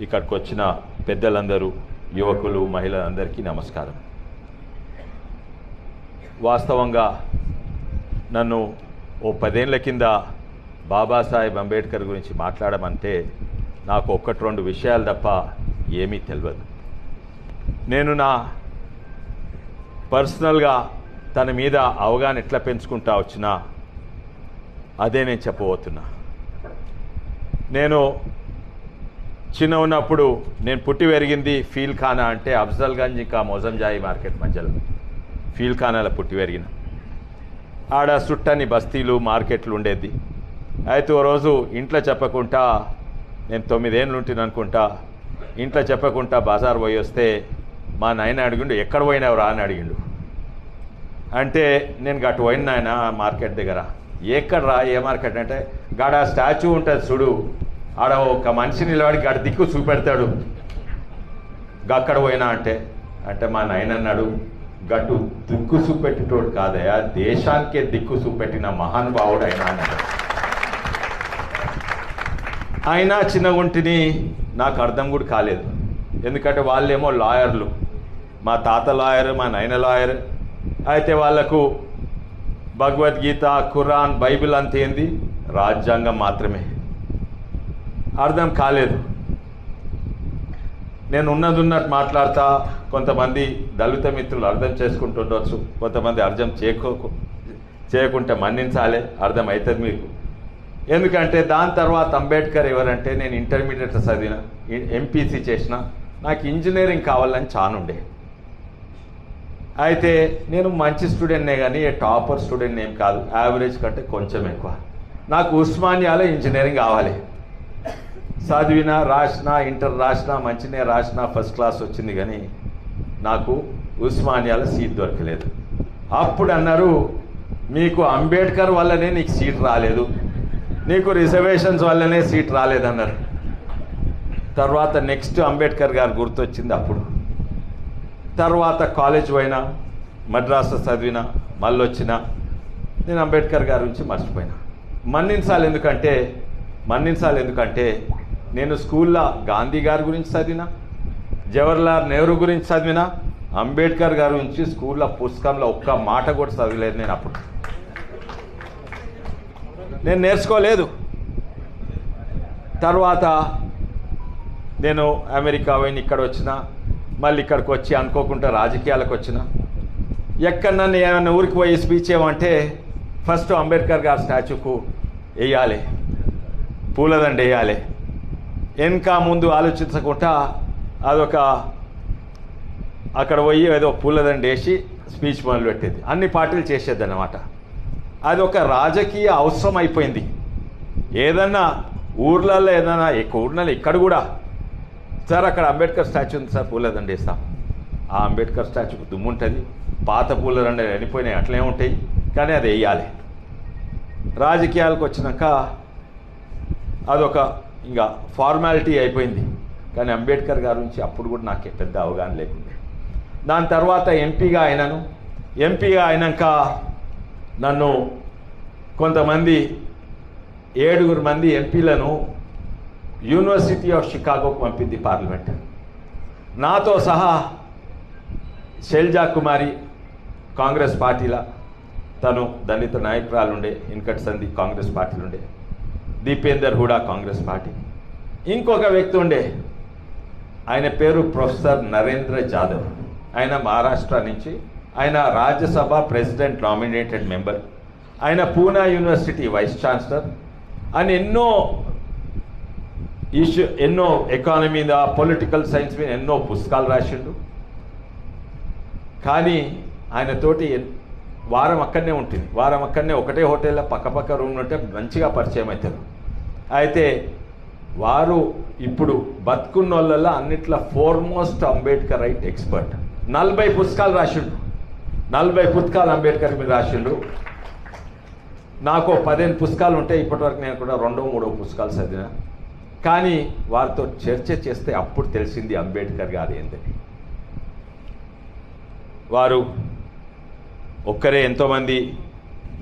ఇక్కడికి వచ్చిన పెద్దలందరూ, యువకులు, మహిళలందరికీ నమస్కారం. వాస్తవంగా నన్ను ఓ 10 ఏళ్ల కింద బాబాసాహెబ్ అంబేద్కర్ గురించి మాట్లాడమంటే నాకు ఒక్కటి రెండు విషయాలు తప్ప ఏమీ తెలియదు. నేను నా పర్సనల్గా తన మీద అవగాహన ఎట్లా పెంచుకుంటా వచ్చినా అదే నేను చెప్పబోతున్నా. నేను చిన్న ఉన్నప్పుడు నేను పుట్టి పెరిగింది ఫీల్ ఖానా అంటే అఫ్జల్గంజ్ ఇంకా మొజంజాయి మార్కెట్ మధ్యలో ఫీల్ ఖానాలో పుట్టి పెరిగిన. ఆడ చుట్టని బస్తీలు మార్కెట్లు ఉండేది. అయితే ఓ రోజు ఇంట్లో చెప్పకుండా, నేను 9 ఏళ్ళు ఉంటున్నాను అనుకుంటా, ఇంట్లో చెప్పకుండా బజార్ పోయి వస్తే మా నాయన అడిగిండు, ఎక్కడ పోయినావురా అని అడిగిండు. అంటే నేను గట్టు పోయిన నాయన మార్కెట్ దగ్గర. ఎక్కడరా, ఏ మార్కెట్ అంటే గాడ స్టాచ్యూ ఉంటుంది చూడు, ఆడ ఒక మనిషి నిలబడి గడ దిక్కు చూపెడతాడు, అక్కడ పోయినా అంటే మా నాయన అన్నాడు, గట్టు దిక్కు చూపెట్టేటోడు కాదయా, దేశానికే దిక్కు చూపెట్టిన మహానుభావుడు అయినా అన్నాడు. అయినా చిన్నగుంటిని నాకు అర్థం కూడా కాలేదు. ఎందుకంటే వాళ్ళేమో లాయర్లు, మా తాత లాయర్, మా నాయన లాయర్. అయితే వాళ్లకు భగవద్గీత, ఖురాన్, బైబిల్ అంతేంది, రాజ్యాంగం మాత్రమే అర్థం కాలేదు. నేను ఉన్నట్టు మాట్లాడతా, కొంతమంది దళిత మిత్రులు అర్థం చేసుకుంటుండొచ్చు, కొంతమంది అర్థం చేయకుంటే మన్నించాలి, అర్థం అవుతుంది మీకు. ఎందుకంటే దాని తర్వాత అంబేద్కర్ ఎవరంటే, నేను ఇంటర్మీడియట్ చదివిన, ఎంపీసీ చేసిన, నాకు ఇంజనీరింగ్ కావాలని చానుండే. అయితే నేను మంచి స్టూడెంట్నే కానీ టాపర్ స్టూడెంట్ ఏం కాదు, యావరేజ్ కంటే కొంచెం ఎక్కువ. నాకు ఉస్మానియాలో ఇంజనీరింగ్ కావాలి. చదివినా, రాసిన, ఇంటర్ రాసిన, మంచినే రాసిన, ఫస్ట్ క్లాస్ వచ్చింది, కానీ నాకు ఉస్మానియాలో సీట్ దొరకలేదు. అప్పుడు అన్నారు, మీకు అంబేద్కర్ వల్లనే నీకు సీట్ రాలేదు, నీకు రిజర్వేషన్స్ వల్లనే సీట్ రాలేదన్నారు. తర్వాత నెక్స్ట్ అంబేద్కర్ గారు గుర్తొచ్చింది అప్పుడు. తర్వాత కాలేజ్ పోయినా, మద్రాసు చదివినా, మళ్ళీ వచ్చినా, నేను అంబేద్కర్ గారి గురించి మర్చిపోయినా. మన్నించాలి ఎందుకంటే నేను స్కూల్లో గాంధీ గారి గురించి చదివినా, జవహర్లాల్ నెహ్రూ గురించి చదివినా, అంబేద్కర్ గారి గురించి స్కూల్లో పుస్తకంలో ఒక్క మాట కూడా చదివలేదు. నేను అప్పుడు నేను నేర్చుకోలేదు. తర్వాత నేను అమెరికా పోయిన, ఇక్కడ వచ్చిన, మళ్ళీ ఇక్కడికి వచ్చి అనుకోకుండా రాజకీయాలకు వచ్చిన. ఎక్కడ నన్ను ఏమైనా ఊరికి పోయి స్పీచ్ ఏమంటే ఫస్ట్ అంబేద్కర్ గారి స్టాచ్యూకు వేయాలి, పూలదండ వేయాలి, వెనక ముందు ఆలోచించకుండా అదొక అక్కడ పోయి ఏదో పూలదండ వేసి స్పీచ్ మొదలుపెట్టేది. అన్ని పార్టీలు చేసేది అన్నమాట. అది ఒక రాజకీయ అవసరం అయిపోయింది. ఏదన్నా ఊర్లలో, ఏదైనా ఊర్లలో ఇక్కడ కూడా, సార్ అక్కడ అంబేద్కర్ స్టాచ్యూ ఉంది సార్, పూలదండ వేస్తాం. ఆ అంబేద్కర్ స్టాచ్యూకి దుమ్ము ఉంటుంది, పాత పూలదండ వెళ్ళిపోయినాయి, అట్లే ఉంటాయి, కానీ అది వేయాలి. రాజకీయాలకు వచ్చినాక అదొక ఇంకా ఫార్మాలిటీ అయిపోయింది. కానీ అంబేద్కర్ గారి నుంచి అప్పుడు కూడా నాకు పెద్ద అవగాహన లేకుండే. దాని తర్వాత ఎంపీగా అయినాను. ఎంపీగా అయినాక నన్ను కొంతమంది 7 మంది ఎంపీలను యూనివర్సిటీ ఆఫ్ షికాగోకు పంపింది పార్లమెంట్. నాతో సహా శైలజా కుమారి కాంగ్రెస్ పార్టీలో, తను దళిత నాయకురాలుండే, వెంకట సంధి కాంగ్రెస్ పార్టీలు ఉండే, దీపేందర్ హూడా కాంగ్రెస్ పార్టీ. ఇంకొక వ్యక్తి ఉండే, ఆయన పేరు ప్రొఫెసర్ నరేంద్ర జాదవ్. ఆయన మహారాష్ట్ర నుంచి, ఆయన రాజ్యసభ ప్రెసిడెంట్ నామినేటెడ్ మెంబర్, ఆయన పూనా యూనివర్సిటీ వైస్ ఛాన్సలర్. ఆయన ఎన్నో ఎకానమీ మీద, పొలిటికల్ సైన్స్ మీద ఎన్నో పుస్తకాలు రాసిండు. కానీ ఆయనతోటి వారం అక్కడనే ఉంటుంది, వారం అక్కడనే ఒకటే హోటల్లో పక్క రూమ్ ఉంటే మంచిగా పరిచయం అవుతారు. అయితే వారు ఇప్పుడు బతుకున్నోళ్ళల్లో అన్నిట్లో ఫోర్మోస్ట్ అంబేద్కర్ రైట్ ఎక్స్పర్ట్. 40 పుస్తకాలు రాసిండు, 40 పుస్తకాలు అంబేద్కర్ మీద రాసిండు. నాకు 15 పుస్తకాలు ఉంటాయి, ఇప్పటివరకు నేను కూడా 2-3 పుస్తకాలు చదివిన. కానీ వారితో చర్చ చేస్తే అప్పుడు తెలిసింది అంబేద్కర్ గారు ఏంటని. వారు ఒక్కరే, ఎంతోమంది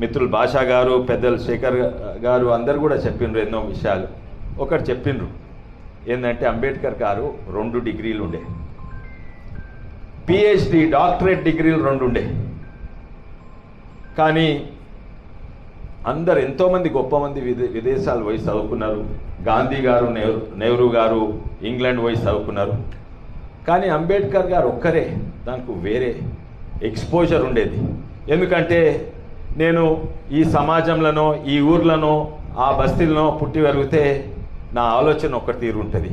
మిత్రులు, భాషా గారు, పెద్దలు శేఖర్ గారు అందరు కూడా చెప్పిండ్రు ఎన్నో విషయాలు. ఒకటి చెప్పిండ్రు, ఏంటంటే అంబేద్కర్ గారు 2 డిగ్రీలు ఉండే, పిహెచ్డి డాక్టరేట్ డిగ్రీలు 2 ఉండే. కానీ అందరు ఎంతోమంది గొప్ప మంది విదేశాలు పోయి చదువుకున్నారు. గాంధీ గారు, నెహ్రూ గారు ఇంగ్లాండ్ పోయి చదువుకున్నారు. కానీ అంబేద్కర్ గారు ఒక్కరే దానికి వేరే ఎక్స్పోజర్ ఉండేది. ఎందుకంటే నేను ఈ సమాజంలోనో ఈ ఊర్లోనో ఆ బస్తీలనో పుట్టి పెరిగితే నా ఆలోచన ఒక తీరు ఉంటుంది.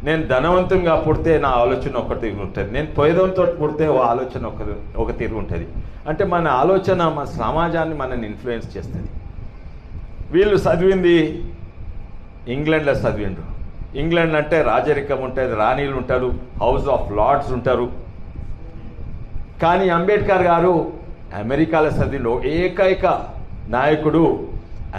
నేను ధనవంతంగా పుడితే నా ఆలోచన ఒక తీరు ఉంటుంది. నేను పేదవంతో పుడితే ఆలోచన ఒక తీరు ఉంటుంది. అంటే మన ఆలోచన మన సమాజాన్ని మనల్ని ఇన్ఫ్లుయెన్స్ చేస్తుంది. వీళ్ళు చదివింది ఇంగ్లాండ్లో చదివిండ్రు. ఇంగ్లాండ్ అంటే రాజరికం ఉంటుంది, రాణీలు ఉంటారు, హౌస్ ఆఫ్ లార్డ్స్ ఉంటారు. కానీ అంబేద్కర్ గారు అమెరికాలో చదివిండు. ఏకైక నాయకుడు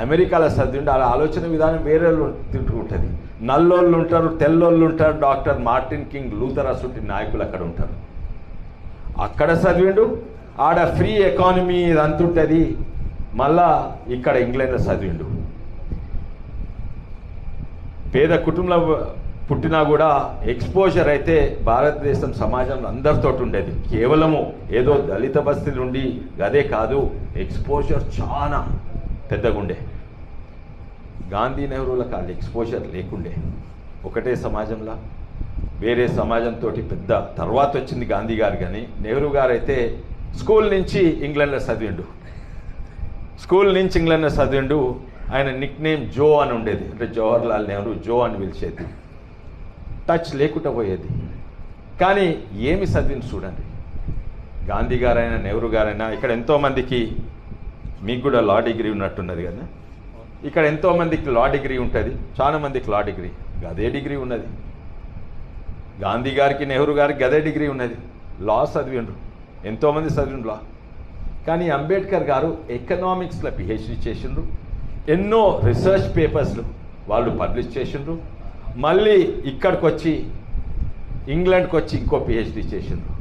అమెరికాలో చదివిండు. అలా ఆలోచన విధానం వేరే తింటుంటుంది. నల్లోళ్ళు ఉంటారు, తెల్లోళ్ళు ఉంటారు. డాక్టర్ మార్టిన్ కింగ్, లూథర్ అసంటి నాయకులు అక్కడ ఉంటారు. అక్కడ చదివిండు. ఆడ ఫ్రీ ఎకానమీ అంతుంటుంది. మళ్ళా ఇక్కడ ఇంగ్లాండ్లో చదివిండు. పేద కుటుంబంలో పుట్టినా కూడా ఎక్స్పోజర్ అయితే భారతదేశం సమాజంలో అందరితో ఉండేది. కేవలము ఏదో దళిత బస్తీలు ఉండి గదే కాదు, ఎక్స్పోజర్ చాలా పెద్దగా ఉండే. గాంధీ నెహ్రూలకు వాళ్ళు ఎక్స్పోజర్ లేకుండే. ఒకటే సమాజంలో వేరే సమాజంతో పెద్ద తర్వాత వచ్చింది గాంధీ గారు. కానీ నెహ్రూ గారు అయితే స్కూల్ నుంచి ఇంగ్లాండ్లో చదివిండు. ఆయన నిక్ నేమ్ జో అని ఉండేది. అంటే జవహర్ లాల్ నెహ్రూ జో అని పిలిచేది. టచ్ లేకుండా పోయేది. కానీ ఏమి చదివింది చూడండి. గాంధీ గారైనా నెహ్రూ గారైనా ఇక్కడ ఎంతోమందికి, మీకు కూడా లా డిగ్రీ ఉన్నట్టున్నది కదా, ఇక్కడ ఎంతోమందికి లా డిగ్రీ ఉంటుంది, చాలా మందికి లా డిగ్రీ గదే డిగ్రీ ఉన్నది. గాంధీ గారికి నెహ్రూ గారికి గదే డిగ్రీ ఉన్నది. లా చదివిండ్రు, ఎంతోమంది చదివిండ్రు లా. కానీ అంబేద్కర్ గారు ఎకనామిక్స్లో పిహెచ్డి చేసిండ్రు. ఎన్నో రీసెర్చ్ పేపర్స్లు వాళ్ళు పబ్లిష్ చేసిండ్రు. మళ్ళీ ఇక్కడికి వచ్చి ఇంగ్లాండ్కి వచ్చి ఇంకో పిహెచ్డి చేసిండ్రు.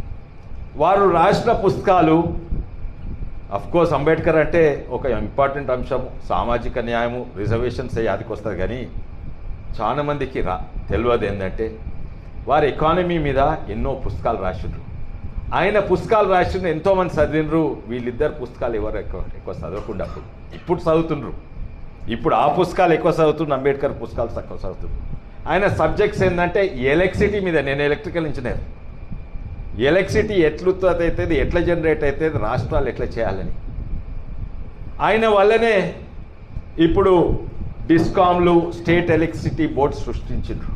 వారు రాసిన పుస్తకాలు, అఫ్కోర్స్ అంబేద్కర్ అంటే ఒక ఇంపార్టెంట్ అంశం, సామాజిక న్యాయము, రిజర్వేషన్స్ యాదికి వస్తుంది. కానీ చాలా మందికి తెలియదు ఏంటంటే వారు ఎకానమీ మీద ఎన్నో పుస్తకాలు రాసిండ్రు. ఆయన పుస్తకాలు రాసిండ్రు, ఎంతోమంది చదివినరు. వీళ్ళిద్దరు పుస్తకాలు ఎవరు ఎక్కువ చదవకుండా ఇప్పుడు చదువుతుండ్రు. ఇప్పుడు ఆ పుస్తకాలు ఎక్కువ చదువుతుండ్రు, అంబేద్కర్ పుస్తకాలు తక్కువ చదువుతుండ్రు. ఆయన సబ్జెక్ట్స్ ఏంటంటే ఎలక్ట్రిసిటీ మీద. నేను ఎలక్ట్రికల్ ఇంజనీర్. ఎలక్ట్రిసిటీ ఎట్లుత్పత్తి అవుతుంది, ఎట్లా జనరేట్ అవుతుంది, రాష్ట్రాలు ఎట్లా చేయాలని. ఆయన వల్లనే ఇప్పుడు డిస్కామ్లు, స్టేట్ ఎలక్ట్రిసిటీ బోర్డ్స్ సృష్టించిండ్రు.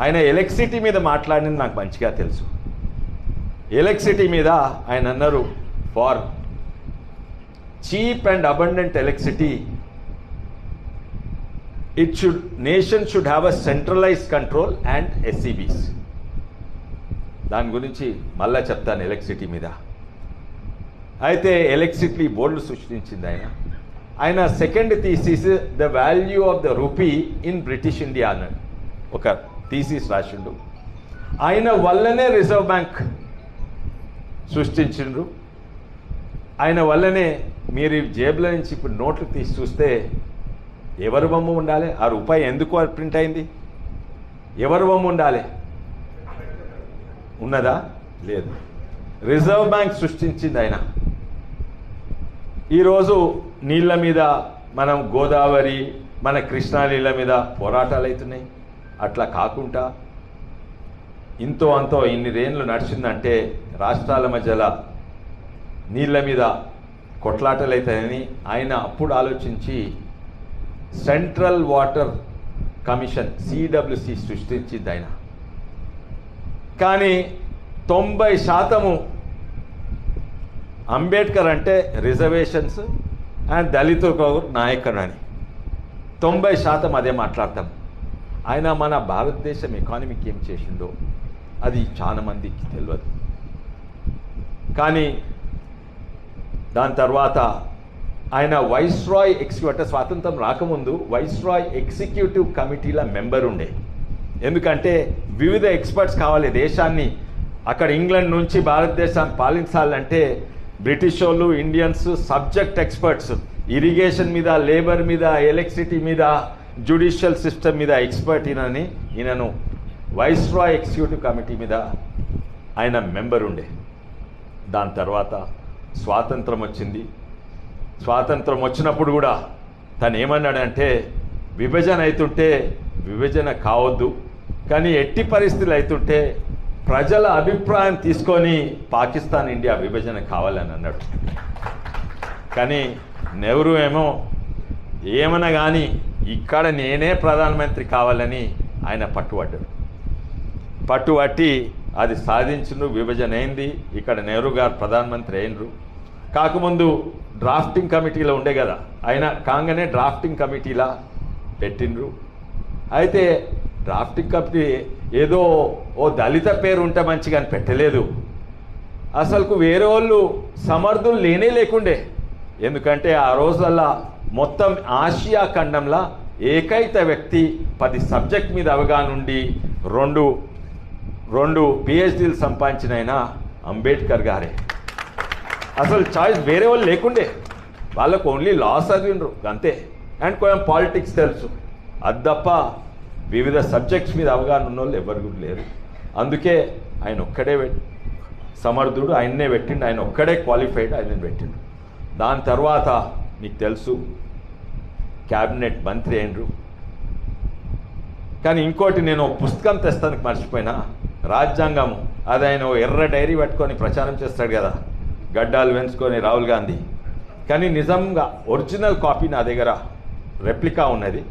ఆయన ఎలక్ట్రిసిటీ మీద మాట్లాడింది నాకు మంచిగా తెలుసు. ఎలక్ట్రిసిటీ మీద ఆయన అన్నారు, for cheap and abundant electricity nation should have a centralized control and SCBs. దాని గురించి మళ్ళా చెప్తాను ఎలక్ట్రిసిటీ మీద. అయితే ఎలక్ట్రిసిటీ బోర్డులు సృష్టించింది ఆయన second thesis the value of the rupee in British India అన్నాడు. ఒక థీసిస్ రాసిండు. ఆయన వల్లనే రిజర్వ్ బ్యాంక్ సృష్టించిండ్రు. ఆయన వల్లనే మీరు జేబుల నుంచి ఇప్పుడు నోట్లు తీసి చూస్తే ఎవరి బొమ్మ ఉండాలి? ఆ రూపాయి ఎందుకు ప్రింట్ అయింది? ఎవరి బొమ్మ ఉండాలి? ఉన్నదా? లేదు. రిజర్వ్ బ్యాంక్ సృష్టించింది ఆయన. ఈరోజు నీళ్ళ మీద మనం గోదావరి, మన కృష్ణా నీళ్ళ మీద పోరాటాలు అవుతున్నాయి. అట్లా కాకుండా ఇంతో అంతో ఇన్ని రేండ్లు నడిచిందంటే రాష్ట్రాల మధ్యలో నీళ్ళ మీద కొట్లాటలు అవుతాయని ఆయన అప్పుడు ఆలోచించి సెంట్రల్ వాటర్ కమిషన్ సిడబ్ల్యూసి సృష్టించింది ఆయన. కానీ 90% అంబేద్కర్ అంటే రిజర్వేషన్స్ అండ్ దళితులకు నాయకుడు అని 90% అదే మాట్లాడతాం. ఆయన మన భారతదేశం ఎకానమీకి ఏం చేసిండో అది చాలా మందికి తెలియదు. కానీ దాని తర్వాత ఆయన వైస్రాయ్ ఎగ్జిక్యూటివ్, స్వాతంత్రం రాకముందు వైస్రాయ్ ఎగ్జిక్యూటివ్ కమిటీల మెంబర్ ఉండే. ఎందుకంటే వివిధ ఎక్స్పర్ట్స్ కావాలి దేశాన్ని. అక్కడ ఇంగ్లాండ్ నుంచి భారతదేశాన్ని పాలించాలంటే బ్రిటిష్ వాళ్ళు, ఇండియన్స్, సబ్జెక్ట్ ఎక్స్పర్ట్స్, ఇరిగేషన్ మీద, లేబర్ మీద, ఎలక్ట్రిసిటీ మీద, జ్యుడిషియల్ సిస్టమ్ మీద ఎక్స్పర్ట్ ఈయనను వైస్రాయ్ ఎగ్జిక్యూటివ్ కమిటీ మీద ఆయన మెంబర్ ఉండే. దాని తర్వాత స్వాతంత్రం వచ్చింది. స్వాతంత్రం వచ్చినప్పుడు కూడా తను ఏమన్నాడంటే విభజన అవుతుంటే విభజన కావద్దు, కానీ ఎట్టి పరిస్థితులు అవుతుంటే ప్రజల అభిప్రాయం తీసుకొని పాకిస్తాన్ ఇండియా విభజన కావాలని అన్నాడు. కానీ నెహ్రూ ఏమో ఏమన్నా కానీ ఇక్కడ నేనే ప్రధానమంత్రి కావాలని ఆయన పట్టుబడ్డాడు. పట్టుబట్టి అది సాధించును, విభజన అయింది. ఇక్కడ నెహ్రూ గారు ప్రధానమంత్రి అయినరు. కాకముందు డ్రాఫ్టింగ్ కమిటీలో ఉండే కదా, ఆయన కాగానే డ్రాఫ్టింగ్ కమిటీలా పెట్టిండ్రు. అయితే డ్రాఫ్టింగ్ కమిటీ ఏదో ఓ దళిత పేరు ఉంటే మంచిగా అని పెట్టలేదు. అసలుకు వేరే వాళ్ళు సమర్థులు లేకుండే. ఎందుకంటే ఆ రోజులల్లా మొత్తం ఆసియా ఖండంలో ఏకైక వ్యక్తి 10 సబ్జెక్ట్ మీద అవగాహన ఉండి రెండు పిహెచ్డీలు సంపాదించిన ఆయన అంబేద్కర్ గారే. అసలు చాయిస్ వేరే వాళ్ళు లేకుండే, వాళ్ళకు ఓన్లీ లా చదివినరు అంతే, అండ్ కొంచెం పాలిటిక్స్ తెలుసు. అది తప్ప వివిధ సబ్జెక్ట్స్ మీద అవగాహన ఉన్న వాళ్ళు ఎవరు కూడా లేరు. అందుకే ఆయన ఒక్కడే సమర్థుడు, ఆయన్నే పెట్టిండు, ఆయన ఒక్కడే క్వాలిఫైడ్, ఆయన పెట్టిండు. దాని తర్వాత మీకు తెలుసు క్యాబినెట్ మంత్రి అయినరు. కానీ ఇంకోటి నేను పుస్తకం తెస్తానికి మర్చిపోయినా, రాజ్యాంగము అది ఆయన ఎర్ర డైరీ పట్టుకొని ప్రచారం చేస్తాడు కదా, గడ్డాలు వెంచుకొని రాహుల్ గాంధీ. కానీ నిజంగా ఒరిజినల్ కాపీ నా దగ్గర రెప్లికా ఉన్నది,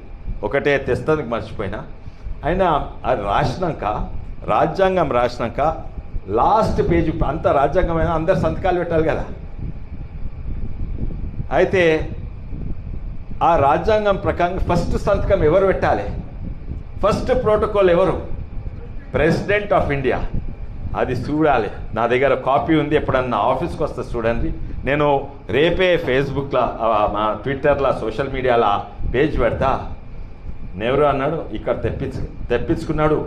ఒకటే తెస్తానికి మర్చిపోయినా. ఆయన అది రాసినాక, రాజ్యాంగం రాసినాక లాస్ట్ పేజీ అంత రాజ్యాంగమైన అందరు సంతకాలు పెట్టాలి కదా. అయితే ఆ రాజ్యాంగం ప్రకారం ఫస్ట్ సంతకం ఎవరు పెట్టాలి? ఫస్ట్ ప్రోటోకాల్ ఎవరు? President of India. అది చూడాలి, నా దగ్గర కాపీ ఉంది, ఎప్పుడన్నా ఆఫీస్కి వస్తే చూడండి. నేను రేపే ఫేస్బుక్లో, మా ట్విట్టర్లో, సోషల్ మీడియాలో పేజ్ పెడతా. నెహ్రూ అన్నాడు, ఇక్కడ తెప్పించుకున్నాడు.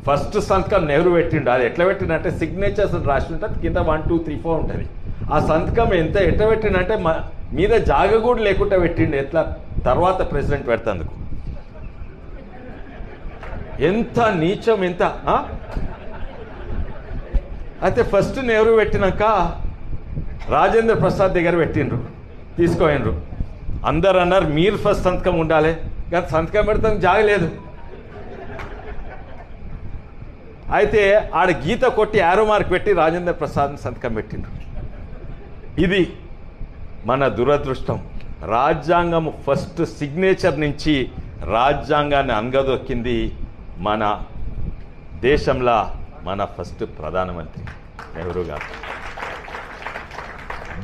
ఫస్ట్ సంతకం నెహ్రూ పెట్టిండు. అది ఎట్లా పెట్టిండంటే సిగ్నేచర్స్ రాసి ఉంటుంది, కింద 1 2 3 4 ఉంటుంది. ఆ సంతకం ఎట్లా పెట్టిండంటే మీద జాగ కూడా లేకుండా పెట్టిండు. ఎట్లా తర్వాత ప్రెసిడెంట్ పెడతందుకు. ఎంత నీచం, ఎంత. అయితే ఫస్ట్ నెహ్రూ పెట్టినాక రాజేంద్ర ప్రసాద్ దగ్గర పెట్టిండ్రు, తీసుకోయినరు. అందరు అన్నారు మీరు ఫస్ట్ సంతకం ఉండాలి, కానీ సంతకం పెడతానికి జాగలేదు. అయితే ఆడ గీత కొట్టి యారో మార్క్ పెట్టి రాజేంద్ర ప్రసాద్ని సంతకం పెట్టిండ్రు. ఇది మన దురదృష్టం. రాజ్యాంగం ఫస్ట్ సిగ్నేచర్ నుంచి రాజ్యాంగాన్ని అనగదొక్కింది మన దేశంలో మన ఫస్ట్ ప్రధానమంత్రి నెహ్రూ గారు.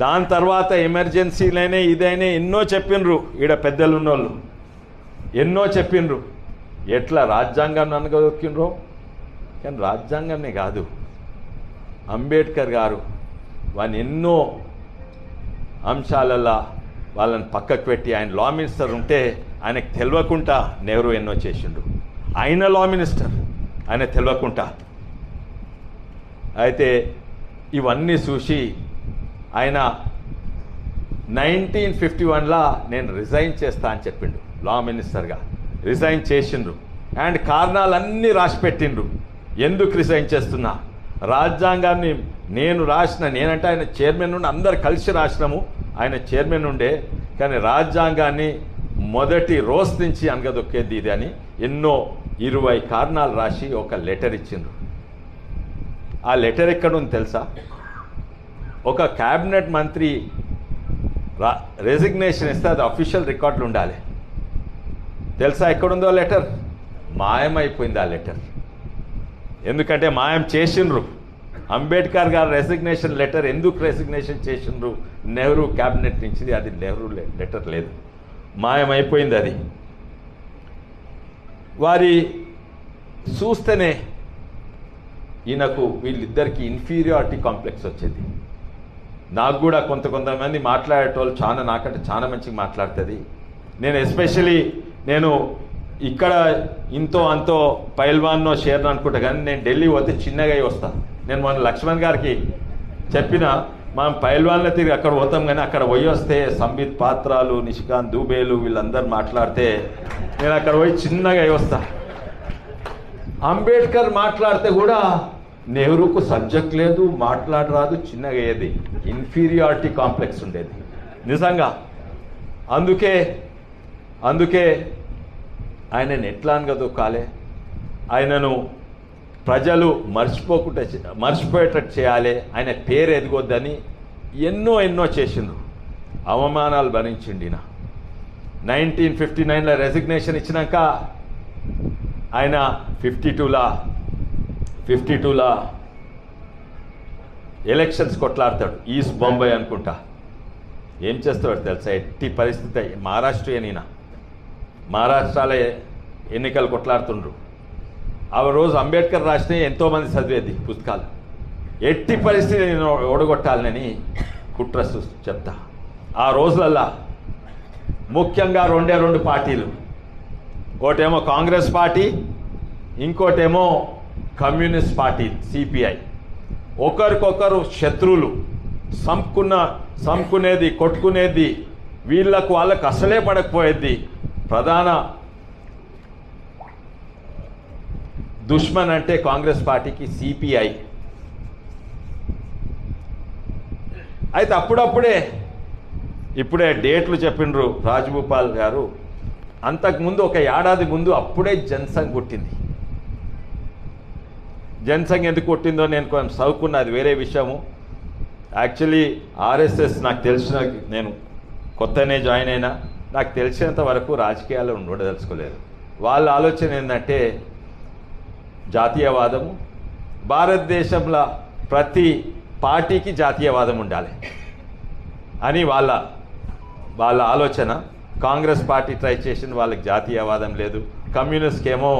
దాని తర్వాత ఎమర్జెన్సీలైనా ఇదైనా ఎన్నో చెప్పిండ్రు, ఈడ పెద్దలు ఉన్నోళ్ళు ఎన్నో చెప్పిండ్రు ఎట్లా రాజ్యాంగాన్ని అనగదొక్కిండ్రో. కానీ రాజ్యాంగాన్నే కాదు, అంబేద్కర్ గారు వాని ఎన్నో అంశాలల్లో వాళ్ళని పక్కకు పెట్టి, ఆయన లా మినిస్టర్ ఉంటే ఆయనకు తెలియకుండా నెహ్రూ ఎన్నో చేసిండు. ఆయన లా మినిస్టర్, ఆయన తెలియకుండా. అయితే ఇవన్నీ చూసి ఆయన 1951లో నేను రిజైన్ చేస్తా అని చెప్పిండు. లా మినిస్టర్గా రిజైన్ చేసిండ్రు. అండ్ కారణాలన్నీ రాసి పెట్టిండ్రు ఎందుకు రిజైన్ చేస్తున్నా. రాజ్యాంగాన్ని నేనంటే ఆయన చైర్మన్ నుండి అందరు కలిసి రాసినాము, ఆయన చైర్మన్ ఉండే. కానీ రాజ్యాంగాన్ని మొదటి రోజు నుంచి అనగదొక్కేది ఇది అని ఎన్నో 20 కారణాలు రాసి ఒక లెటర్ ఇచ్చిండ్రు. ఆ లెటర్ ఎక్కడుంది తెలుసా? ఒక క్యాబినెట్ మంత్రి రెసిగ్నేషన్ ఇస్తే అది అఫీషియల్ రికార్డులు ఉండాలి. తెలుసా ఎక్కడుందో లెటర్? మాయమైపోయింది ఆ లెటర్. ఎందుకంటే మాయం చేసిండ్రు. అంబేద్కర్ గారు రెసిగ్నేషన్ లెటర్ ఎందుకు రెసిగ్నేషన్ చేసిండ్రు నెహ్రూ క్యాబినెట్ నుంచి, అది నెహ్రూ లెటర్ లేదు, మాయమైపోయింది అది. వారి చూస్తేనే ఈయనకు వీళ్ళిద్దరికి ఇన్ఫీరియారిటీ కాంప్లెక్స్ వచ్చేది. నాకు కూడా కొంతమంది మాట్లాడేటోళ్ళు నాకంటే చాలా మంచిగా మాట్లాడుతుంది. నేను ఎస్పెషలీ ఇక్కడ ఇంతో అంతో పైల్వాన్నో షేర్నో అనుకుంటా, కానీ నేను ఢిల్లీ పోతే చిన్నగా వస్తాను. నేను మొన్న లక్ష్మణ్ గారికి చెప్పిన, మనం పైల్వాన్ల తిరిగి అక్కడ పోతాం, కానీ అక్కడ పోయి వస్తే సంబిత్ పాత్రాలు, నిషికాంత్ దూబేలు వీళ్ళందరూ మాట్లాడితే నేను అక్కడ పోయి చిన్నగా వస్తా. అంబేద్కర్ మాట్లాడితే కూడా నెహ్రూకు సబ్జెక్ట్ లేదు, మాట్లాడరాదు, చిన్నగా అయ్యేది, ఇన్ఫీరియారిటీ కాంప్లెక్స్ ఉండేది నిజంగా. అందుకే ఆయనను ఎట్లా అనగదొక్కాలి, ఆయనను ప్రజలు మర్చిపోయేటట్టు చేయాలి, ఆయన పేరు ఎదగొద్దని ఎన్నో చేసిండ్రు, అవమానాలు భరించిండి. 1959లో రెసిగ్నేషన్ ఇచ్చినాక ఆయన 52లా ఎలక్షన్స్ కొట్లాడతాడు, ఈస్ట్ బొంబాయి అనుకుంటా. ఏం చేస్తాడు తెలుసా, ఎట్టి పరిస్థితి మహారాష్ట్రలో ఎన్నికలు కొట్లాడుతుండ్రు. ఆ రోజు అంబేద్కర్ రాసిన ఎంతోమంది చదివేది పుస్తకాలు. ఎట్టి పరిస్థితి నేను ఓడగొట్టాలని కుట్ర చెప్తా. ఆ రోజులల్లా ముఖ్యంగా రెండు పార్టీలు, ఒకటేమో కాంగ్రెస్ పార్టీ, ఇంకోటేమో కమ్యూనిస్ట్ పార్టీ సిపిఐ, ఒకరికొకరు శత్రువులు, సంపుకునేది, కొట్టుకునేది, వాళ్ళకు అసలే పడకపోయేది. ప్రధాన దుష్మన్ అంటే కాంగ్రెస్ పార్టీకి సిపిఐ. అయితే ఇప్పుడే డేట్లు చెప్పిండ్రు రాజభూపాల్ గారు. అంతకుముందు ఒక ఏడాది ముందు అప్పుడే జనసంఘ్ పుట్టింది. జనసంఘ్ ఎందుకు పుట్టిందో నేను కొంచెం చదువుకున్నా, అది వేరే విషయము. యాక్చువల్లీ ఆర్ఎస్ఎస్ నాకు తెలిసిన, నేను కొత్తనే జాయిన్ అయినా, నాకు తెలిసినంత వరకు రాజకీయాల్లో ఉండదలుచుకోలేదు. వాళ్ళ ఆలోచన ఏంటంటే జాతీయవాదము, భారతదేశంలో ప్రతి పార్టీకి జాతీయవాదం ఉండాలి అని వాళ్ళ ఆలోచన. కాంగ్రెస్ పార్టీ ట్రై చేసింది, వాళ్ళకి జాతీయవాదం లేదు. కమ్యూనిస్ట్కి ఏమో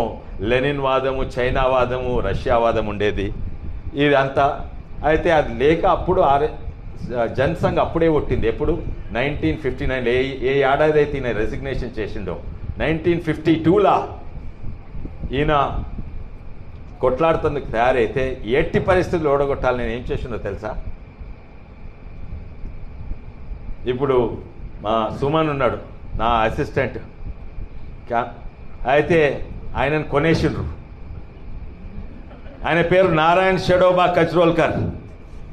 లెనిన్ వాదము, చైనా వాదము, రష్యా వాదం ఉండేది ఇదంతా. అయితే అది లేక అప్పుడు జనసంఘ్ అప్పుడే పుట్టింది. ఎప్పుడు 1959, ఏ ఏడాది అయితే ఈయన రెసిగ్నేషన్ చేసిండో 1952లా ఈయన కొట్లాడుతందుకు తయారైతే ఎట్టి పరిస్థితులు ఓడగొట్టాలి నేను ఏం చేసిండో తెలుసా? ఇప్పుడు మా సుమన్ ఉన్నాడు, నా అసిస్టెంట్. అయితే ఆయనను కొనేసిండ్రు. ఆయన పేరు నారాయణ్ షెడోబా కచ్రోల్కర్.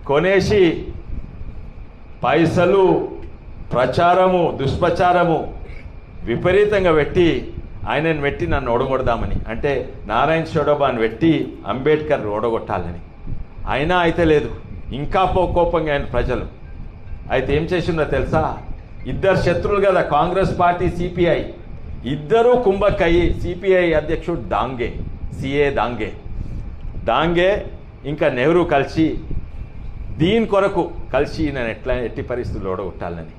కొనేసి పైసలు, ప్రచారము, దుష్ప్రచారము విపరీతంగా పెట్టి ఆయనను పెట్టి నన్ను ఓడగొడదామని, అంటే నారాయణ్ షెడోబాని పెట్టి అంబేద్కర్ ఓడగొట్టాలని. అయినా అయితే లేదు, ఇంకా కోపంగా ఆయన ప్రజలు. అయితే ఏం చేసిందో తెలుసా? ఇద్దరు శత్రువులు కదా, కాంగ్రెస్ పార్టీ, సిపిఐ, ఇద్దరూ కుంభక్కయ్యి సిపిఐ అధ్యక్షుడు సిఏ దాంగే ఇంకా నెహ్రూ కలిసి దీని కొరకు కలిసి నేను ఎట్టి పరిస్థితుల్లో ఓడగొట్టాలని.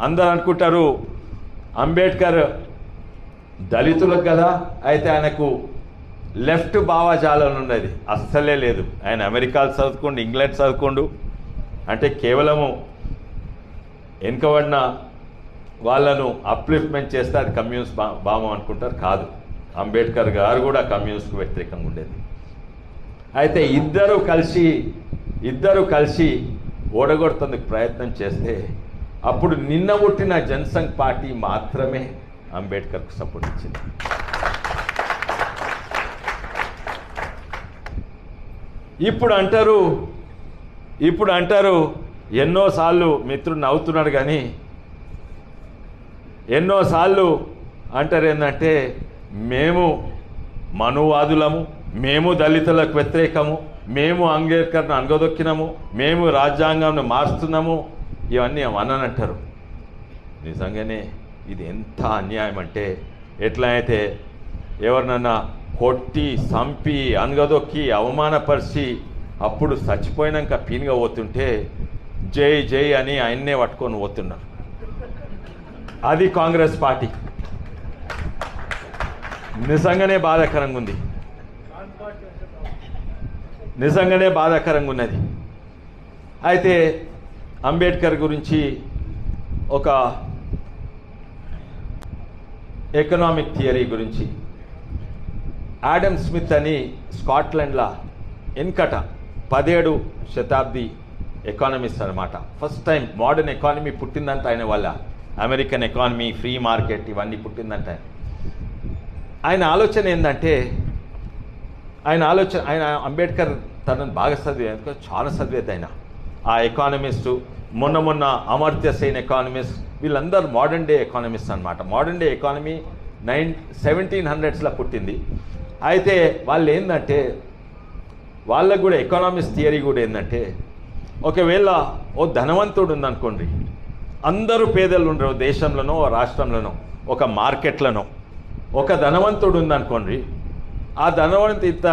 అందరూ అనుకుంటారు అంబేద్కర్ దళితులకు కదా, అయితే ఆయనకు లెఫ్ట్ భావజాలం ఉన్నది అస్సలే లేదు. ఆయన అమెరికాలో చదువుకోండు, ఇంగ్లాండ్ చదువుకోండు, అంటే కేవలము వెనుకబడిన వాళ్ళను అప్లిఫ్ట్మెంట్ చేస్తే అది కమ్యూనిస్ట్ భావం అనుకుంటారు. కాదు, అంబేద్కర్ గారు కూడా కమ్యూనిస్ట్కు వ్యతిరేకంగా ఉండేది. అయితే ఇద్దరు కలిసి ఓడగొడుతందుకు ప్రయత్నం చేస్తే అప్పుడు నిన్న పుట్టిన జనసంఘ్ పార్టీ మాత్రమే అంబేద్కర్కు సపోర్ట్ ఇచ్చింది. ఇప్పుడు అంటారు ఎన్నోసార్లు మిత్రుడు నవ్వుతున్నాడు, కానీ ఎన్నోసార్లు అంటారు ఏంటంటే మేము మనువాదులము, మేము దళితులకు వ్యతిరేకము, మేము అంబేద్కర్ను అనగదొక్కినాము, మేము రాజ్యాంగాన్ని మారుస్తున్నాము, ఇవన్నీ అననంటారు. నిజంగానే ఇది ఎంత అన్యాయం అంటే, ఎట్లా అయితే ఎవరినన్నా కొట్టి, సంపి, అనగదొక్కి, అవమానపరిచి అప్పుడు చచ్చిపోయినాక పీనుగా పోతుంటే జై జై అని ఆయన్నే పట్టుకొని పోతున్నారు. అది కాంగ్రెస్ పార్టీ. నిజంగానే బాధాకరంగా ఉంది, నిజంగానే బాధాకరంగా ఉన్నది. అయితే అంబేద్కర్ గురించి ఒక ఎకనామిక్ థియరీ గురించి ఆడమ్ స్మిత్ అని స్కాట్లాండ్లో వెనుకట 17వ శతాబ్ది ఎకానమిస్ట్ అనమాట. ఫస్ట్ టైం మోడర్న్ ఎకానమీ పుట్టిందంట ఆయన వల్ల. అమెరికన్ ఎకానమీ, ఫ్రీ మార్కెట్ ఇవన్నీ పుట్టిందంట. ఆయన ఆలోచన ఏంటంటే ఆయన అంబేద్కర్ తనను బాగా చదివే, చాలా చదివేది ఆయన. ఆ ఎకానమిస్టు మొన్న అమర్త్య సేన్ ఎకానమిస్ట్, వీళ్ళందరూ మోడర్న్ డే ఎకానమిస్ట్ అనమాట. మోడర్న్ డే ఎకానమీ 1700s పుట్టింది. అయితే వాళ్ళు ఏంటంటే వాళ్ళకు కూడా ఎకనామిక్స్ థియరీ కూడా ఏంటంటే, ఒకవేళ ఓ ధనవంతుడు ఉందనుకోండి, అందరూ పేదలు ఉండరు దేశంలోనో రాష్ట్రంలోనో ఒక మార్కెట్లోనో. ఒక ధనవంతుడు ఉందనుకోండి, ఆ ధనవంతుడు ఇంత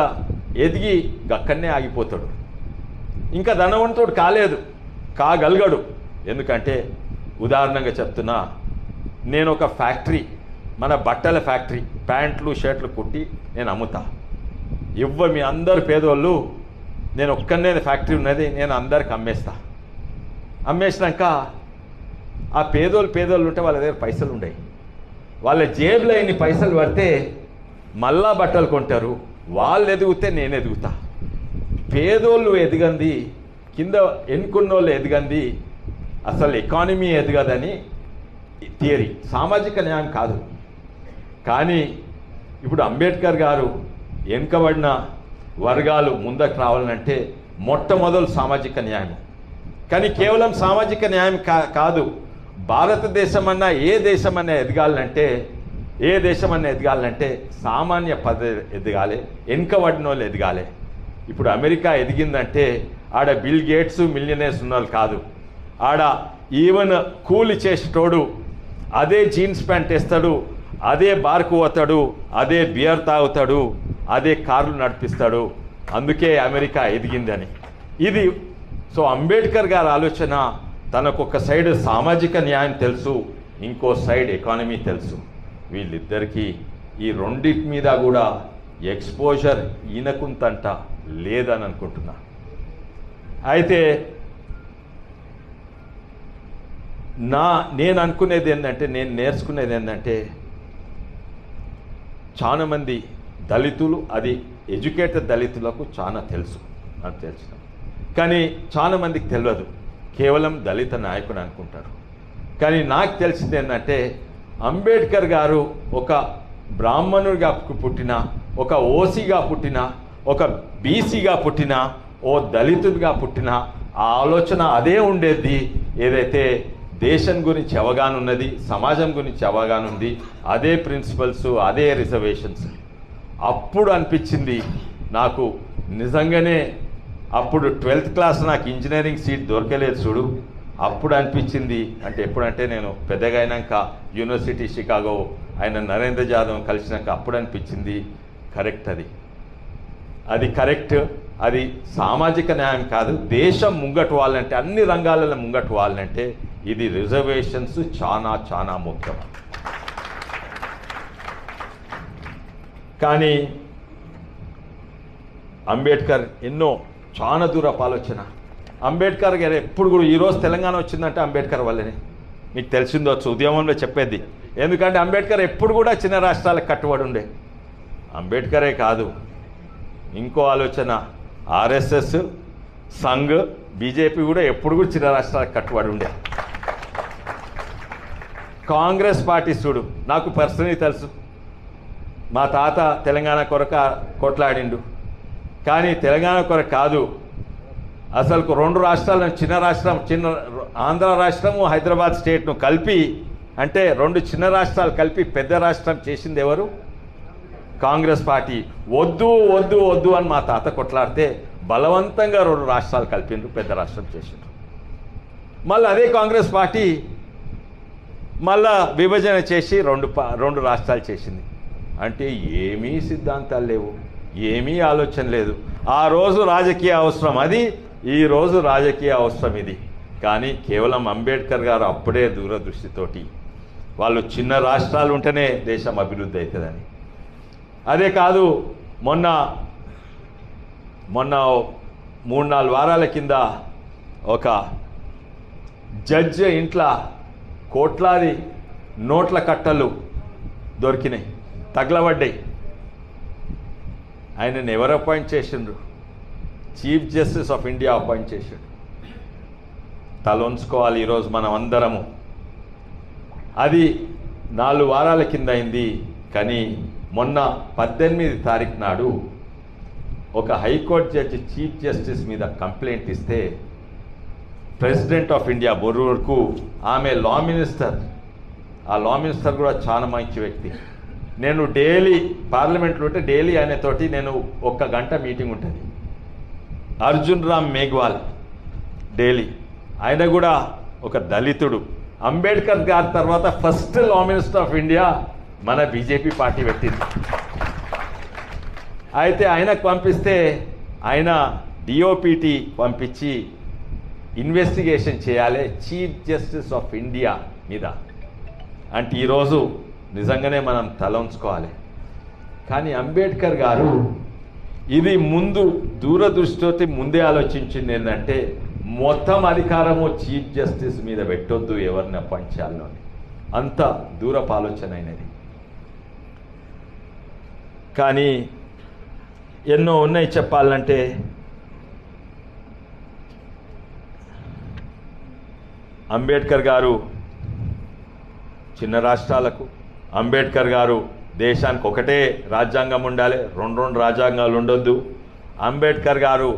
ఎదిగి అక్కడనే ఆగిపోతాడు. ఇంకా ధనవంతుడు కాగలగడు. ఎందుకంటే ఉదాహరణగా చెప్తున్నా, నేను ఒక ఫ్యాక్టరీ, మన బట్టల ఫ్యాక్టరీ, ప్యాంట్లు షర్ట్లు కుట్టి నేను అమ్ముతా. మీ అందరు పేదోళ్ళు, నేను ఒక్కనే ఫ్యాక్టరీ ఉన్నది, నేను అందరికి అమ్మేసినాక ఆ పేదోళ్ళు ఉంటే వాళ్ళ దగ్గర పైసలు ఉండవు. వాళ్ళ జేబులో ఇన్ని పైసలు పడితే మళ్ళా బట్టలు కొంటారు. వాళ్ళు ఎదిగితే నేను ఎదుగుతా. పేదోళ్ళు ఎదిగంది, కింద ఎన్నుకున్నోళ్ళు ఎదిగంది, అసలు ఎకానమీ ఎదగదని థియరీ, సామాజిక న్యాయం కాదు. కానీ ఇప్పుడు అంబేద్కర్ గారు వెనుకబడిన వర్గాలు ముందకు రావాలంటే మొట్టమొదలు సామాజిక న్యాయం. కానీ కేవలం సామాజిక న్యాయం కాదు, భారతదేశం అన్నా ఏ దేశమన్నా ఎదగాలంటే సామాన్య పద్ధతి ఎదగాలి, వెనుకబడిన వాళ్ళు ఎదగాలి. ఇప్పుడు అమెరికా ఎదిగిందంటే ఆడ బిల్ గేట్స్ మిలియనర్స్ ఉన్నవాళ్ళు కాదు. ఆడ ఈవెన్ కూలి చేసేటోడు అదే జీన్స్ ప్యాంట్ వేస్తాడు, అదే బార్కు పోతాడు, అదే బియర్ తాగుతాడు, అదే కార్లు నడిపిస్తాడు. అందుకే అమెరికా ఎదిగిందని. ఇది సో అంబేద్కర్ గారి ఆలోచన, తనకొక సైడ్ సామాజిక న్యాయం తెలుసు, ఇంకో సైడ్ ఎకానమీ తెలుసు. వీళ్ళిద్దరికీ ఈ రెండింటి మీద కూడా ఎక్స్పోజర్ ఈయనకుంతంట లేదని అనుకుంటున్నా. అయితే నేను అనుకునేది ఏంటంటే, నేను నేర్చుకునేది ఏంటంటే, చాలామంది దళితులు, అది ఎడ్యుకేటెడ్ దళితులకు చాలా తెలుసు, నాకు తెలిసిన. కానీ చాలామందికి తెలియదు, కేవలం దళిత నాయకుడు అనుకుంటారు. కానీ నాకు తెలిసింది ఏంటంటే, అంబేద్కర్ గారు ఒక బ్రాహ్మణుడిగా పుట్టిన, ఒక ఓసీగా పుట్టిన, ఒక బీసీగా పుట్టిన, ఓ దళితుడిగా పుట్టిన ఆ ఆలోచన అదే ఉండేది. ఏదైతే దేశం గురించి అవగాహన ఉన్నది, సమాజం గురించి అవగాహన ఉంది, అదే ప్రిన్సిపల్స్, అదే రిజర్వేషన్స్. అప్పుడు అనిపించింది నాకు నిజంగానే, అప్పుడు 12th క్లాస్ నాకు ఇంజనీరింగ్ సీట్ దొరకలేదు చూడు, అప్పుడు అనిపించింది. అంటే ఎప్పుడంటే నేను పెద్దగా అయినాక యూనివర్సిటీ షికాగో ఆయన నరేంద్ర జాదవ్ కలిసినాక అప్పుడు అనిపించింది, కరెక్ట్, అది కరెక్ట్. అది సామాజిక న్యాయం కాదు, దేశం ముంగటు వాళ్ళంటే, అన్ని రంగాలలో ముంగటు వాళ్ళంటే ఇది రిజర్వేషన్స్ చాలా ముఖ్యం. కానీ అంబేద్కర్ చాలా దూరపు ఆలోచన. అంబేద్కర్ గారు ఎప్పుడు కూడా, ఈరోజు తెలంగాణ వచ్చిందంటే అంబేద్కర్ వల్లనే. మీకు తెలిసిందవచ్చు, ఉద్యమంలో చెప్పేది. ఎందుకంటే అంబేద్కర్ ఎప్పుడు కూడా చిన్న రాష్ట్రాలకు కట్టుబడి ఉండే. అంబేద్కరే కాదు, ఇంకో ఆలోచన, ఆర్ఎస్ఎస్, సంఘ్, బీజేపీ కూడా ఎప్పుడు కూడా చిన్న రాష్ట్రాలకు కట్టుబడి ఉండే. కాంగ్రెస్ పార్టీ చూడు, నాకు పర్సనలీ తెలుసు, మా తాత తెలంగాణ కొరకు కొట్లాడిండు. కానీ తెలంగాణ కొరకు కాదు, అసలు 2 రాష్ట్రాలను, చిన్న ఆంధ్ర రాష్ట్రము, హైదరాబాద్ స్టేట్ను కలిపి, అంటే 2 చిన్న రాష్ట్రాలు కలిపి పెద్ద రాష్ట్రం చేసింది ఎవరు? కాంగ్రెస్ పార్టీ. వద్దు అని మా తాత కొట్లాడితే బలవంతంగా 2 రాష్ట్రాలు కలిపిండ్రు, పెద్ద రాష్ట్రం చేసిండ్రు. మళ్ళీ అదే కాంగ్రెస్ పార్టీ మళ్ళా విభజన చేసి 2 రాష్ట్రాలు చేసింది. అంటే ఏమీ సిద్ధాంతాలు లేవు, ఏమీ ఆలోచన లేదు. ఆ రోజు రాజకీయ అవసరం అది, ఈ రోజు రాజకీయ అవసరం ఇది. కానీ కేవలం అంబేద్కర్ గారు అప్పుడే దూరదృష్టితోటి, వాళ్ళు చిన్న రాష్ట్రాలు ఉంటేనే దేశం అభివృద్ధి అవుతుందని. అదే కాదు, మొన్న 3-4 వారాల కింద ఒక జడ్జి ఇంట్లో కోట్లాది నోట్ల కట్టలు దొరికినాయి, తగలబడ్డాయి. ఆయనను ఎవరు అపాయింట్ చేసిండ్రు? Chief justice of India appoint చేసిండు. తలొంచుకోవాలి ఈరోజు మనం అందరము. అది 4 వారాల కింద అయింది. కానీ మొన్న 18 తారీఖు నాడు ఒక హైకోర్టు జడ్జి చీఫ్ జస్టిస్ మీద కంప్లైంట్ ఇస్తే ప్రెసిడెంట్ ఆఫ్ ఇండియా బొరూర్కు ఆమె లా మినిస్టర్, ఆ లా మినిస్టర్ కూడా చాలా మంచి వ్యక్తి. నేను డైలీ పార్లమెంట్లో ఉంటే డైలీ ఆయనతోటి నేను 1 గంట మీటింగ్ ఉంటుంది. అర్జున్ రామ్ మేఘ్వాల్ డైలీ, ఆయన కూడా ఒక దళితుడు. అంబేద్కర్ గారి తర్వాత first law minister of India మన బీజేపీ పార్టీ పెట్టింది. అయితే ఆయనకు పంపిస్తే ఆయన డిఓపిటి పంపించి ఇన్వెస్టిగేషన్ చేయాలి చీఫ్ జస్టిస్ ఆఫ్ ఇండియా మీద. అంటే ఈరోజు నిజంగానే మనం తల ఉంచుకోవాలి. కానీ అంబేద్కర్ గారు ఇది ముందు దూరదృష్టితో ముందే ఆలోచించింది ఏంటంటే మొత్తం అధికారము చీఫ్ జస్టిస్ మీద పెట్టొద్దు, ఎవరిని అపాయింట్ చేయాలో. అంత దూరపు ఆలోచన అయినది. కానీ ఎన్నో ఉన్నాయి చెప్పాలంటే. అంబేద్కర్ గారు చిన్న రాష్ట్రాలకు, అంబేద్కర్ గారు దేశానికి ఒకటే రాజ్యాంగం ఉండాలి, 2 రాజ్యాంగాలు ఉండొద్దు. అంబేద్కర్ గారు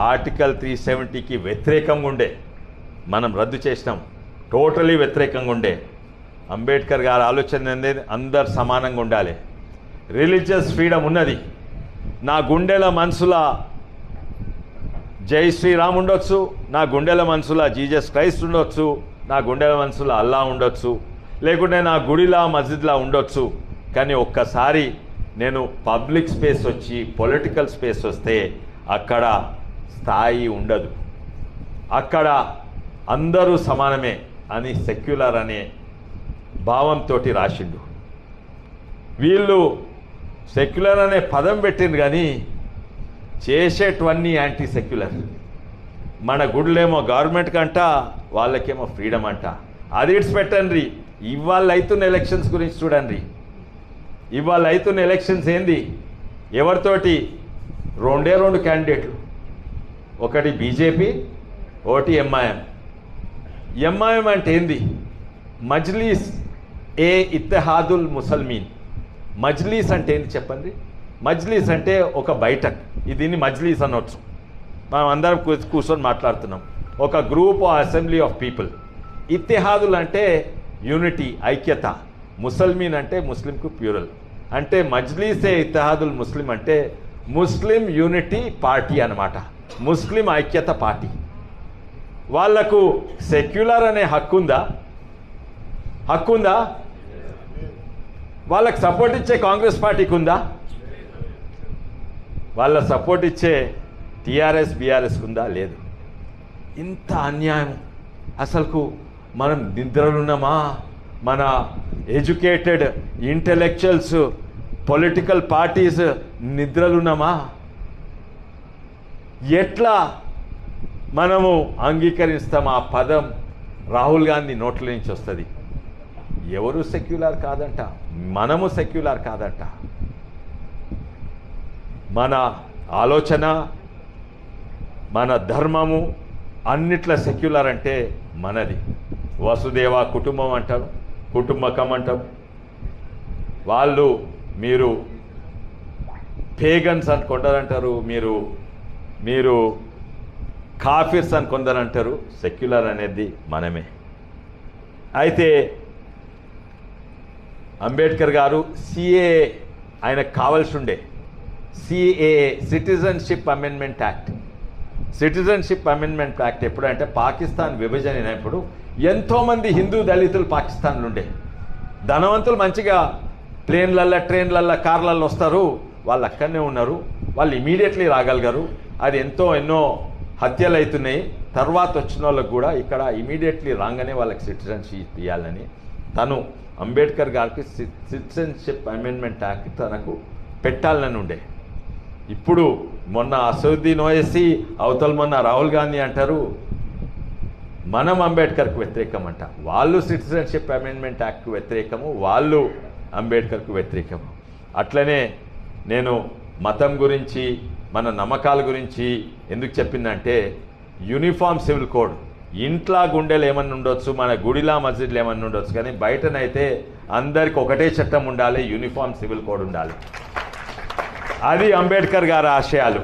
ఆర్టికల్ 370కి వ్యతిరేకంగా ఉండే, మనం రద్దు చేసినాం. టోటలీ వ్యతిరేకంగా ఉండే. అంబేద్కర్ గారి ఆలోచన అనేది అందరు సమానంగా ఉండాలి. రిలీజియస్ ఫ్రీడమ్ ఉన్నది. నా గుండెల మనసుల జై శ్రీరామ్ ఉండొచ్చు, నా గుండెల మనసుల జీసస్ క్రైస్ట్ ఉండొచ్చు, నా గుండెల మనసుల అల్లా ఉండొచ్చు, లేకుంటే నా గుడిలా మస్జిద్లా ఉండొచ్చు. కానీ ఒక్కసారి నేను పబ్లిక్ స్పేస్ వచ్చి పొలిటికల్ స్పేస్ వస్తే అక్కడ స్థాయి ఉండదు. అక్కడ అందరూ సమానమే అని సెక్యులర్ అనే భావంతో రాసిండు. వీళ్ళు సెక్యులర్ అనే పదం పెట్టింది కానీ చేసేటివన్నీ యాంటీ సెక్యులర్. మన గుడులేమో గవర్నమెంట్ కంట, వాళ్ళకేమో ఫ్రీడమ్ అంట. అది ఇట్స్ పెట్టండి. ఇవాళ అవుతున్న ఎలక్షన్స్ గురించి చూడండి. ఇవాళ అవుతున్న ఎలక్షన్స్ ఏంది? ఎవరితోటి? 2 క్యాండిడేట్లు, ఒకటి బీజేపీ, ఒకటి ఎంఐఎం. ఎంఐఎం అంటే ఏంది? మజ్లీస్ ఏ ఇత్తెహాదుల్ ముసల్మీన్. మజ్లీస్ అంటే ఏంది చెప్పండి? మజ్లీస్ అంటే ఒక బైఠక్. దీన్ని మజ్లీస్ అనొచ్చు. మనం అందరం కూర్చొని మాట్లాడుతున్నాం. ఒక group assembly of people. Ittehadul అంటే యూనిటీ, ఐక్యత. ముసల్మీన్ అంటే ముస్లింకు ప్యూరల్. అంటే మజ్లీసే ఇత్తెహాదుల్ ముస్లిం అంటే ముస్లిం యూనిటీ పార్టీ అన్నమాట. ముస్లిం ఐక్యత పార్టీ. వాళ్లకు సెక్యులర్ అనే హక్కు ఉందా? హక్కుందా? వాళ్ళకి సపోర్ట్ ఇచ్చే కాంగ్రెస్ పార్టీకి ఉందా? వాళ్ళ సపోర్ట్ ఇచ్చే టీఆర్ఎస్ బీఆర్ఎస్కి ఉందా? లేదు. ఇంత అన్యాయం. అసలుకు మనం నిద్రలున్నామా? మన ఎడ్యుకేటెడ్ ఇంటెలెక్చువల్స్ పొలిటికల్ పార్టీస్ నిద్రలున్నామా? ఎట్లా మనము అంగీకరిస్తాం? ఆ పదం రాహుల్ గాంధీ నోట్ల నుంచి వస్తుంది. ఎవరు సెక్యులర్ కాదంట, మనము సెక్యులర్ కాదంట. మన ఆలోచన, మన ధర్మము అన్నిట్ల సెక్యులర్ అంటే మనది. వసుదేవ కుటుంబం అంటారు, కుటుంబకం అంటాం. వాళ్ళు మీరు పేగన్స్ అని కొందరంటారు, మీరు కాఫిర్స్ అని కొందరంటారు. సెక్యులర్ అనేది మనమే. అయితే అంబేద్కర్ గారు సిఏఏ ఆయనకు కావాల్సి ఉండే. CAA citizenship amendment act. Citizenship amendment act ఎప్పుడంటే పాకిస్తాన్ విభజన అయినప్పుడు ఎంతోమంది హిందూ దళితులు పాకిస్తాన్లో ఉండే. ధనవంతులు మంచిగా ప్లేన్లల్లో, ట్రైన్లల్లో, కార్లల్లో వస్తారు. వాళ్ళు అక్కడనే ఉన్నారు. వాళ్ళు ఇమీడియట్లీ రాగలిగారు. అది ఎన్నో హత్యలు అవుతున్నాయి. తర్వాత వచ్చిన వాళ్ళకు కూడా ఇక్కడ ఇమీడియట్లీ రాగానే వాళ్ళకి సిటిజన్షిప్ ఇవ్వాలని తను అంబేద్కర్ గారికి సిటిజన్షిప్ అమెండ్మెంట్ యాక్ట్ తనకు పెట్టాలని ఉండే. ఇప్పుడు మొన్న అసదుద్దీన్ ఓవైసీ, అవతల మొన్న రాహుల్ గాంధీ అంటారు మనం అంబేద్కర్కు వ్యతిరేకం అంట. వాళ్ళు సిటిజన్షిప్ అమెండ్మెంట్ యాక్ట్కు వ్యతిరేకము, వాళ్ళు అంబేద్కర్కు వ్యతిరేకము. అట్లనే నేను మతం గురించి, మన నమ్మకాల గురించి ఎందుకు చెప్పిందంటే యూనిఫామ్ సివిల్ కోడ్ ఇంట్లో గుండెలు ఏమన్నా ఉండొచ్చు, మన గుడిలా మస్జిద్లు ఏమన్నా ఉండొచ్చు, కానీ బయటనైతే అందరికి ఒకటే చట్టం ఉండాలి, యూనిఫామ్ సివిల్ కోడ్ ఉండాలి. అది అంబేద్కర్ గారి ఆశయాలు.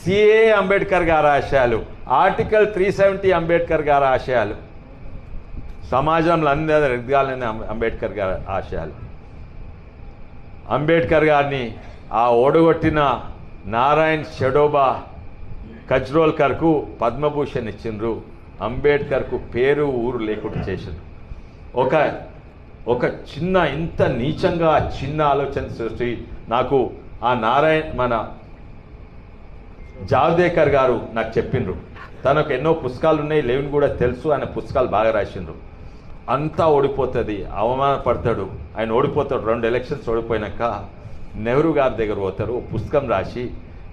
సిఏ అంబేద్కర్ గారి ఆశయాలు. ఆర్టికల్ 370 అంబేద్కర్ గారి ఆశయాలు. సమాజంలో అందరూ ఎదగాలని అంబేద్కర్ గారి ఆశయాలు. అంబేద్కర్ గారిని ఆ ఓడగొట్టిన నారాయణ్ షడోబా కజ్రోల్కర్కు పద్మభూషణ్ ఇచ్చిండ్రు. అంబేద్కర్కు పేరు ఊరు లేకుండా చేసిండ్రు. ఒక చిన్న ఇంత నీచంగా చిన్న ఆలోచన సృష్టి నాకు ఆ మన జావదేకర్ గారు నాకు చెప్పిండ్రు. తనకు ఎన్నో పుస్తకాలు ఉన్నాయి, లేవని కూడా తెలుసు, ఆయన పుస్తకాలు బాగా రాసిండ్రు. అంతా ఓడిపోతుంది, అవమానపడతాడు, ఆయన ఓడిపోతాడు. 2 ఎలక్షన్స్ ఓడిపోయినాక నెహ్రూ గారి దగ్గర పోతారు, పుస్తకం రాసి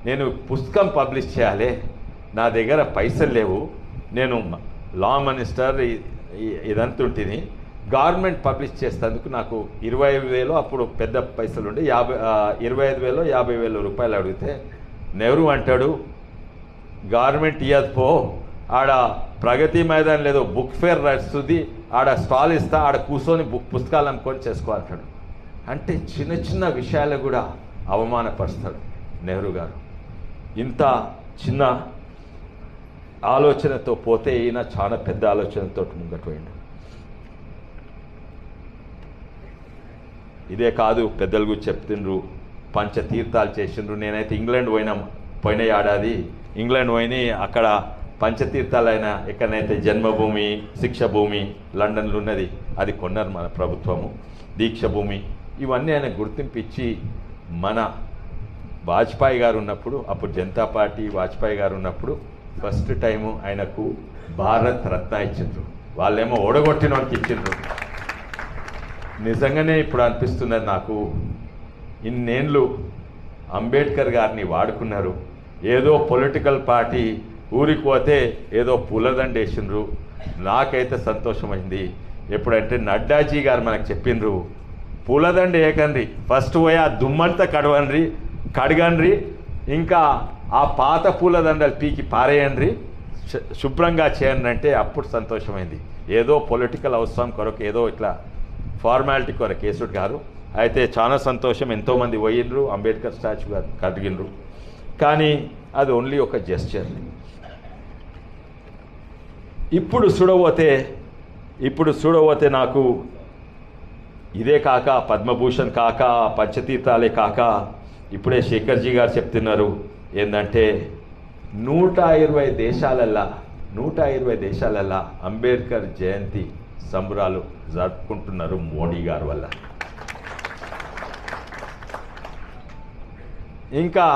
నేను పుస్తకం పబ్లిష్ చేయాలి, నా దగ్గర పైసలు లేవు, నేను లా మినిస్టర్ ఇదంతా ఉంటుంది, గవర్నమెంట్ పబ్లిష్ చేసేందుకు నాకు 25,000 అప్పుడు పెద్ద పైసలు ఉండే 25,000 50,000 రూపాయలు అడిగితే నెహ్రూ అంటాడు, గవర్నమెంట్ ఇయ్యదు పో, ఆడ ప్రగతి మైదాన్ లేదో బుక్ ఫేర్ నడుస్తుంది, ఆడ స్టాల్ ఇస్తా, ఆడ కూర్చొని పుస్తకాలు అనుకొని చేసుకోవాలంటాడు. అంటే చిన్న చిన్న విషయాలు కూడా అవమానపరుస్తాడు నెహ్రూ గారు. ఇంత చిన్న ఆలోచనతో పోతే ఈయన చాలా పెద్ద ఆలోచనతో ముంగట్పోయిండు. ఇదే కాదు, పెద్దలు గురించి చెప్తుండ్రు, పంచతీర్థాలు చేసిండ్రు. నేనైతే ఇంగ్లాండ్ పోయిన ఏడాది ఇంగ్లాండ్ పోయి అక్కడ పంచతీర్థాలు అయినా ఎక్కడైతే జన్మభూమి, శిక్షభూమి లండన్లో ఉన్నది, అది కొన్నారు మన ప్రభుత్వము. దీక్షభూమి ఇవన్నీ ఆయన గుర్తింపు ఇచ్చి, మన వాజ్పేయి గారు ఉన్నప్పుడు, అప్పుడు జనతా పార్టీ వాజ్పేయి గారు ఉన్నప్పుడు ఫస్ట్ టైము ఆయనకు భారత్ రత్న ఇచ్చిండ్రు. వాళ్ళేమో ఓడగొట్టిన వానికి ఇచ్చిండ్రు. నిజంగానే ఇప్పుడు అనిపిస్తున్నది నాకు, ఇన్నేళ్ళు అంబేద్కర్ గారిని వాడుకున్నారు. ఏదో పొలిటికల్ పార్టీ ఊరికి పోతే ఏదో పూలదండ వేసిండ్రు. నాకైతే సంతోషమైంది ఎప్పుడంటే నడ్డాజీ గారు మనకు చెప్పిండ్రు, పూలదండ వేయకండి, ఫస్ట్ పోయి ఆ దుమ్మంతా కడగండ్రి, ఇంకా ఆ పాత పూలదండలు పీకి పారేయండి, శుభ్రంగా చేయండి అంటే అప్పుడు సంతోషమైంది. ఏదో పొలిటికల్ అవసరం కొరకు, ఏదో ఇట్లా ఫార్మాలిటీ కొరకు కేసుడు గారు అయితే చాలా సంతోషం. ఎంతోమంది పోయిండ్రు, అంబేద్కర్ స్టాచ్యూ గారు కడిగిండ్రు, కానీ అది ఓన్లీ ఒక జెస్చర్. ఇప్పుడు చూడబోతే నాకు ఇదే కాక, పద్మభూషణ్ కాక, పంచతీర్థాలే కాక, ఇప్పుడే శేఖర్జీ గారు చెప్తున్నారు ఏంటంటే 120 దేశాలల్లా అంబేద్కర్ జయంతి సంబరాలు జరుపుకుంటున్నారు మోడీ గారి వల్ల. ఇంకా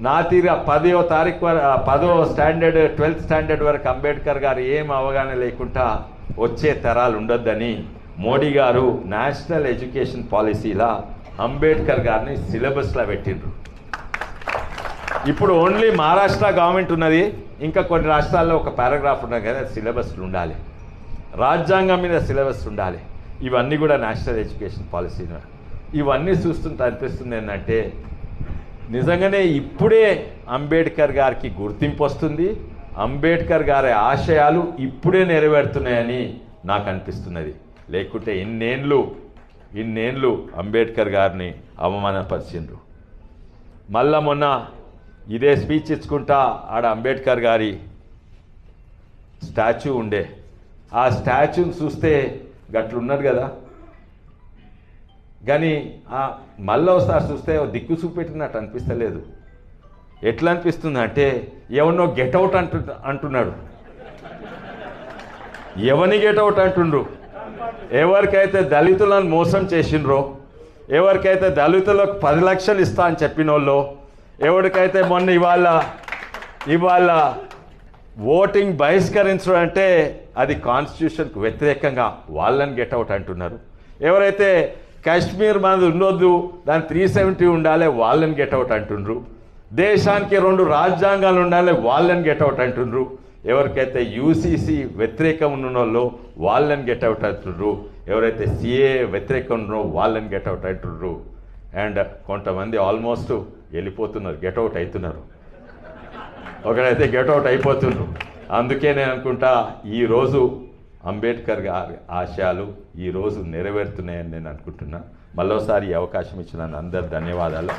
నా తీరా 10వ తారీఖు 10వ స్టాండర్డ్ 12th స్టాండర్డ్ వరకు అంబేద్కర్ గారు ఏం అవగాహన లేకుండా వచ్చే తరాలు ఉండొద్దని మోడీ గారు నేషనల్ ఎడ్యుకేషన్ పాలసీలా అంబేద్కర్ గారిని సిలబస్లో పెట్టిండ్రు. ఇప్పుడు ఓన్లీ మహారాష్ట్ర గవర్నమెంట్ ఉన్నది, ఇంకా కొన్ని రాష్ట్రాల్లో ఒక పారాగ్రాఫ్ ఉన్నది కదా, సిలబస్లు ఉండాలి, రాజ్యాంగం మీద సిలబస్ ఉండాలి. ఇవన్నీ కూడా నేషనల్ ఎడ్యుకేషన్ పాలసీ. ఇవన్నీ చూస్తుంటే అనిపిస్తుంది ఏంటంటే నిజంగానే ఇప్పుడే అంబేద్కర్ గారికి గుర్తింపు వస్తుంది, అంబేద్కర్ గారి ఆశయాలు ఇప్పుడే నెరవేరుతున్నాయని నాకు అనిపిస్తున్నది. లేకుంటే ఇన్నేళ్ళు అంబేద్కర్ గారిని అవమానపరిచిండ్రు. మళ్ళా మొన్న ఇదే స్పీచ్ ఇచ్చుకుంటా ఆడ అంబేద్కర్ గారి స్టాచ్యూ ఉండే, ఆ స్టాచ్యూని చూస్తే గట్లున్నారు కదా, కానీ మళ్ళీ ఒకసారి చూస్తే దిక్కు చూపెట్టినట్టు అనిపిస్తలేదు. ఎట్లా అనిపిస్తుంది అంటే ఎవరినో గెట్అవుట్ అంటున్నాడు. ఎవరిని గెట్అవుట్ అంటుండ్రు? ఎవరికైతే దళితులను మోసం చేసిండ్రో, ఎవరికైతే దళితులకు 10 లక్షలు ఇస్తా అని చెప్పిన వాళ్ళు, ఎవరికైతే మొన్న ఇవాళ ఓటింగ్ బహిష్కరించడం అంటే అది కాన్స్టిట్యూషన్కు వ్యతిరేకంగా, వాళ్ళని గెట్అవుట్ అంటున్నారు. ఎవరైతే కాశ్మీర్ మనది ఉండొద్దు, దాని 370 ఉండాలి, వాళ్ళని గెట్అవుట్ అంటుండ్రు. దేశానికి 2 రాజ్యాంగాలు ఉండాలి, వాళ్ళని గెట్అవుట్ అంటుండ్రు. ఎవరికైతే యూసీసీ వ్యతిరేకం ఉన్న వాళ్ళు వాళ్ళని గెట్అవుట్ అంటుండ్రు. ఎవరైతే సిఏ వ్యతిరేకం ఉన్నారో వాళ్ళని గెట్అవుట్ అంటుండ్రు. అండ్ కొంతమంది ఆల్మోస్ట్ వెళ్ళిపోతున్నారు, గెట్అవుట్ అవుతున్నారు. ఒకరైతే గెట్అవుట్ అయిపోతుండ్రు. అందుకే నేను అనుకుంటా ఈరోజు అంబేద్కర్ గారి ఆశయాలు ఈరోజు నెరవేరుతున్నాయని నేను అనుకుంటున్నా. మరోసారి ఈ అవకాశం ఇచ్చిన అందరు ధన్యవాదాలు.